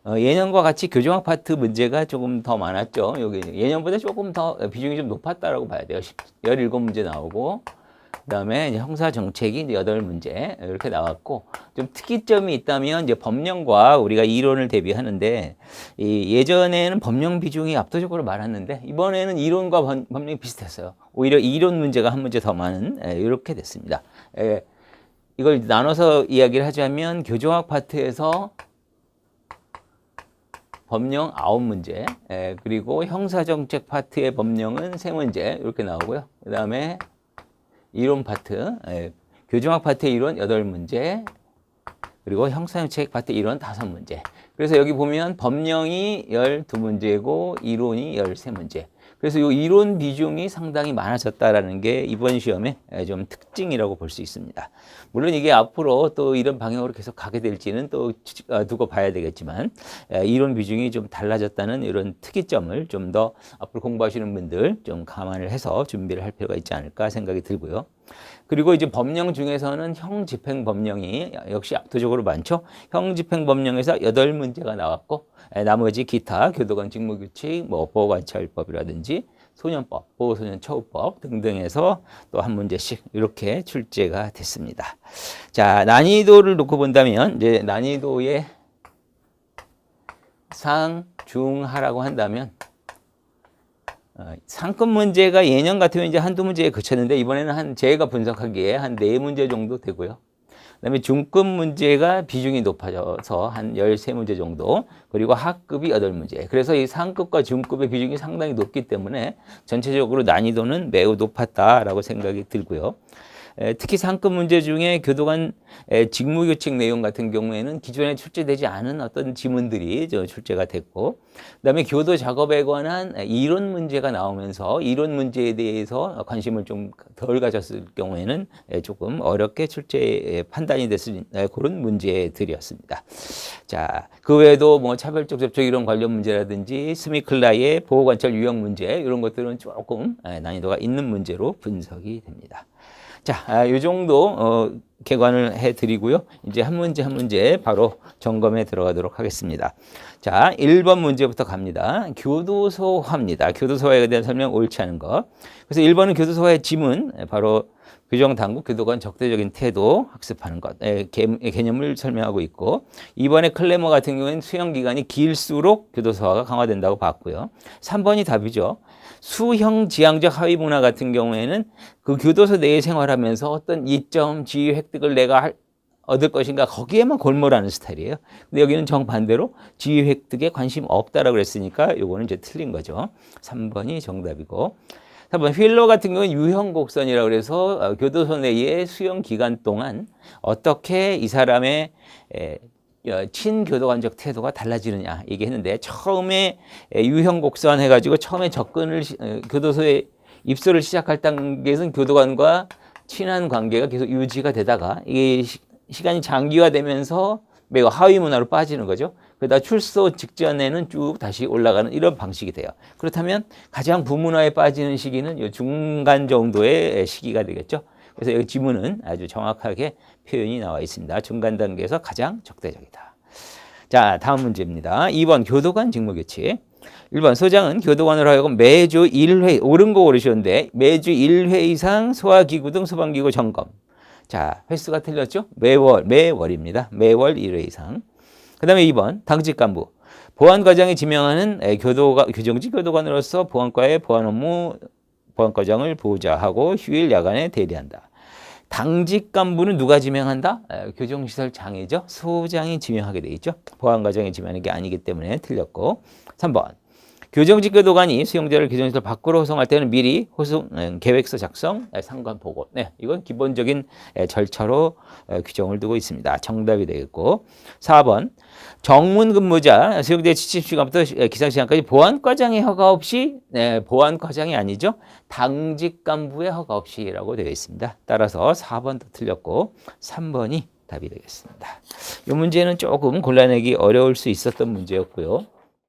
예년과 같이 교정학 파트 문제가 조금 더 많았죠. 여기 예년보다 조금 더 비중이 좀 높았다라고 봐야 돼요. 17문제 나오고, 그다음에 이제 형사 정책이 이제 8문제 이렇게 나왔고, 좀 특이점이 있다면 이제 법령과 우리가 이론을 대비하는데, 예전에는 법령 비중이 압도적으로 많았는데 이번에는 이론과 법령이 비슷했어요. 오히려 이론 문제가 한 문제 더 많은 이렇게 됐습니다. 이걸 나눠서 이야기를 하자면 교정학 파트에서 법령 9문제, 그리고 형사정책 파트의 법령은 3문제 이렇게 나오고요. 그 다음에 이론 파트, 교정학 파트의 이론 8문제, 그리고 형사정책 파트 이론 5문제. 그래서 여기 보면 법령이 12문제고 이론이 13문제. 그래서 이 이론 비중이 상당히 많아졌다라는 게 이번 시험의 좀 특징이라고 볼 수 있습니다. 물론 이게 앞으로 또 이런 방향으로 계속 가게 될지는 또 두고 봐야 되겠지만, 이론 비중이 좀 달라졌다는 이런 특이점을 좀 더 앞으로 공부하시는 분들 좀 감안을 해서 준비를 할 필요가 있지 않을까 생각이 들고요. 그리고 이제 법령 중에서는 형집행법령이 역시 압도적으로 많죠. 형집행법령에서 8문제가 나왔고, 나머지 기타 교도관 직무규칙, 보호관찰법이라든지 소년법, 보호소년처우법 등등에서 또 한 문제씩 이렇게 출제가 됐습니다. 자, 난이도를 놓고 본다면 이제 난이도의 상, 중, 하라고 한다면, 상급 문제가 예년 같으면 이제 한두 문제에 그쳤는데 이번에는 제가 분석하기에 한 4문제 정도 되고요. 그다음에 중급 문제가 비중이 높아져서 한 13문제 정도, 그리고 하급이 8문제. 그래서 이 상급과 중급의 비중이 상당히 높기 때문에 전체적으로 난이도는 매우 높았다라고 생각이 들고요. 특히 상급 문제 중에 교도관 직무규칙 내용 같은 경우에는 기존에 출제되지 않은 어떤 지문들이 출제가 됐고, 그다음에 교도 작업에 관한 이론 문제가 나오면서 이론 문제에 대해서 관심을 좀 덜 가졌을 경우에는 조금 어렵게 출제 판단이 됐을 그런 문제들이었습니다. 자, 그 외에도 뭐 차별적 접촉 이론 관련 문제라든지 스미클라의 보호관찰 유형 문제 이런 것들은 조금 난이도가 있는 문제로 분석이 됩니다. 자, 이 정도 개관을 해드리고요. 이제 한 문제 한 문제 바로 점검에 들어가도록 하겠습니다. 자, 1번 문제부터 갑니다. 교도소화입니다. 교도소화에 대한 설명 옳지 않은 것. 그래서 1번은 교도소화의 지문, 바로 규정당국 교도관 적대적인 태도 학습하는 것, 개념을 설명하고 있고, 2번의 클레머 같은 경우에는 수형기간이 길수록 교도소화가 강화된다고 봤고요. 3번이 답이죠. 수형지향적 하위문화 같은 경우에는 그 교도소 내에 생활하면서 어떤 이점, 지위 획득을 내가 얻을 것인가 거기에만 골몰하는 스타일이에요. 근데 여기는 정반대로 지위 획득에 관심 없다라고 그랬으니까 요거는 이제 틀린 거죠. 3번이 정답이고, 3번 휠러 같은 경우는 유형 곡선이라고 그래서 교도소 내의 수용 기간 동안 어떻게 이 사람의 친교도관적 태도가 달라지느냐 얘기했는데, 처음에 유형 곡선 해가지고 처음에 접근을 교도소에 입소를 시작할 단계에서는 교도관과 친한 관계가 계속 유지가 되다가 이게 시간이 장기화되면서 매우 하위 문화로 빠지는 거죠. 그러다 출소 직전에는 쭉 다시 올라가는 이런 방식이 돼요. 그렇다면 가장 부문화에 빠지는 시기는 이 중간 정도의 시기가 되겠죠. 그래서 여기 지문은 아주 정확하게 표현이 나와 있습니다. 중간 단계에서 가장 적대적이다. 자, 다음 문제입니다. 2번 교도관 직무규칙. 1번 소장은 교도관으로 하여금 매주 1회, 옳은 거 고르셨는데 매주 1회 이상 소화기구 등 소방기구 점검. 자, 횟수가 틀렸죠? 매월입니다. 매월 1회 이상. 그 다음에 2번 당직간부. 보안과장이 지명하는 규정직 교도관으로서 보안과의 보안 업무, 보안과장을 보좌하고 휴일 야간에 대리한다. 당직 간부는 누가 지명한다? 교정시설장이죠. 소장이 지명하게 돼 있죠. 보안과장이 지명하는 게 아니기 때문에 틀렸고. 3번 교정직 교도관이 수용자를 교정시설 밖으로 호송할 때는 미리 호송 계획서 작성, 상관 보고. 네, 이건 기본적인 절차로 규정을 두고 있습니다. 정답이 되겠고. 4번 정문 근무자 수용자 취침 시간부터 기상 시간까지 보안과장의 허가 없이, 보안과장이 아니죠. 당직 간부의 허가 없이라고 되어 있습니다. 따라서 4번도 틀렸고 3번이 답이 되겠습니다. 이 문제는 조금 골라내기 어려울 수 있었던 문제였고요.